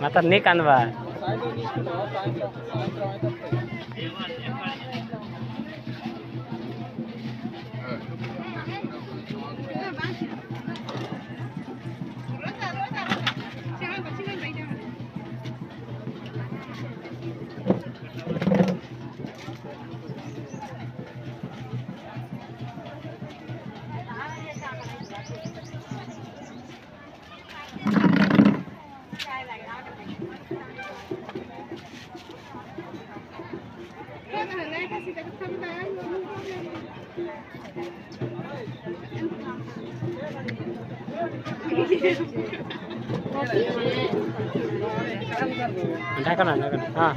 मात्र नहीं कानवा ढाकना ढाकना हाँ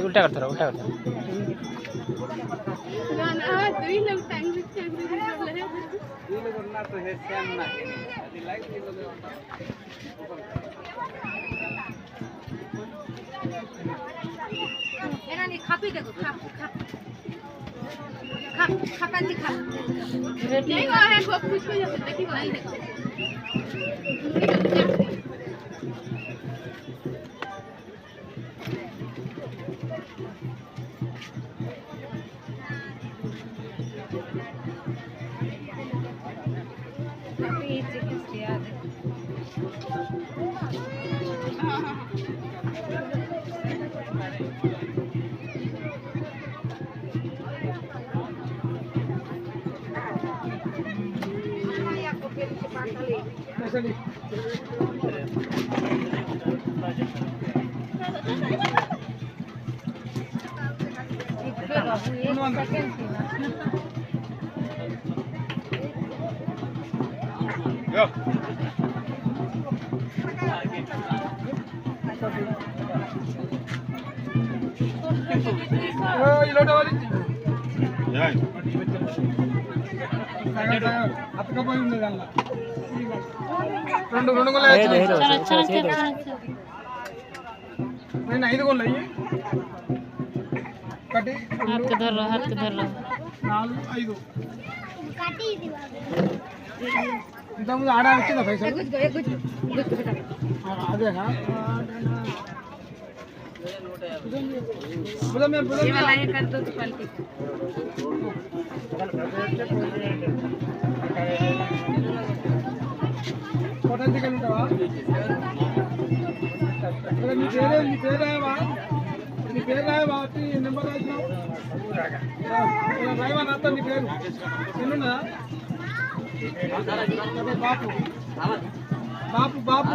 उल्टा करता रहो उल्टा करता खापी देखो खाप खाप खाप खापांची खाप देखो है खूप खुश हो जाते देखो नहीं देखो काफी चिकन याद है ఇంతకుముందు ఆడ వచ్చిందా పైసలు అదేనా మటన్ చికెన్ ఉంటావా నీ పేరేవా నెంబర్ రాసినావు డ్రైవర్ అంతా నీ పేరు ఎన్నున్నదా బాపు బాపు బాపు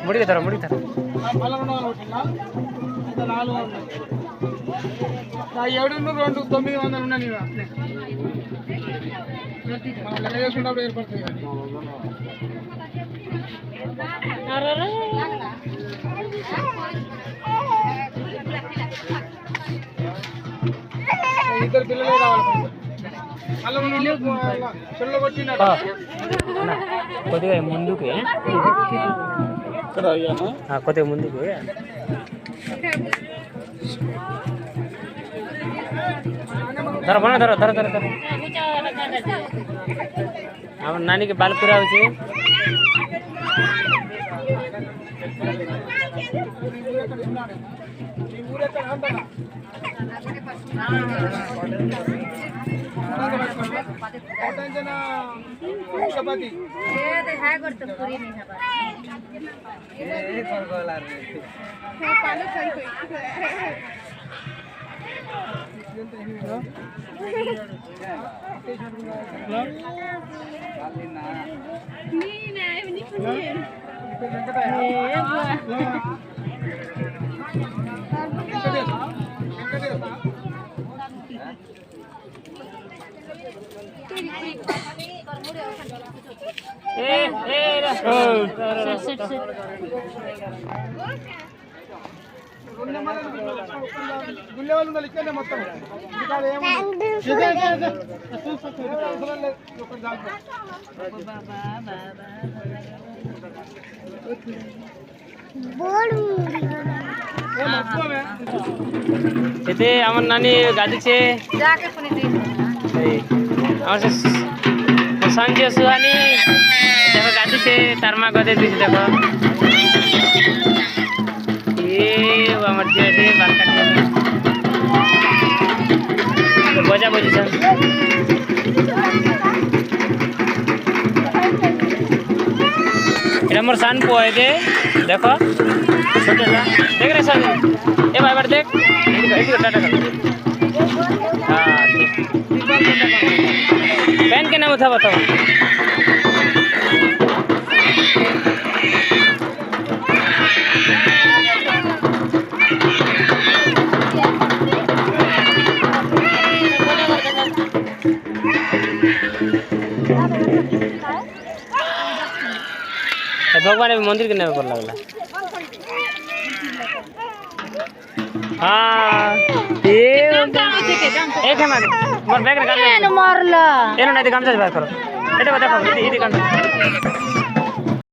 मुड़ी तरह ఏడు 2,900 ఉన్నాయి లెక్క చేసుకున్నప్పుడు ఏర్పడుతుంది ఇద్దరు పిల్లలే రావాలి చెల్లు కొట్టినాడు కొద్దిగా ముందుకి కొద్దిగా ముందుకి धर बना धर धर धर धर अब नानी के बाल पूरा हो चपाती గుల్లే వాళ్ళు ఉండాలి ఇక్కడనే మొత్తం ఇక్కడ ఏముంది এতে আমার নানি গাদিছে जाके पुणे दे আমার সঞ্জয় সুহানি দেখো গাদিছে তার মা গদে দিছে দেখো এ আমার জেঠে বালকাটি বজা বজিছেন এটা মোর সান পোয় দে দেখো ছোটটা দেখ রে সান এ ভাই বার দেখ এদিকে টাটা কর হ্যাঁ ঠিক पेन के नाम था बताओ भगवान अभी मंदिर के नाम पर लगला हाँ एक है मैडम मोर बैग निकाल ले मारला ಏನು ನೈತಿ ಕಾಮ್ಸಾ ಬಾಯ್ ಕರೋ ಎಡೆ ಬದಾ ಕರೋ ಇದಿ ಕಾಮ್ಸಾ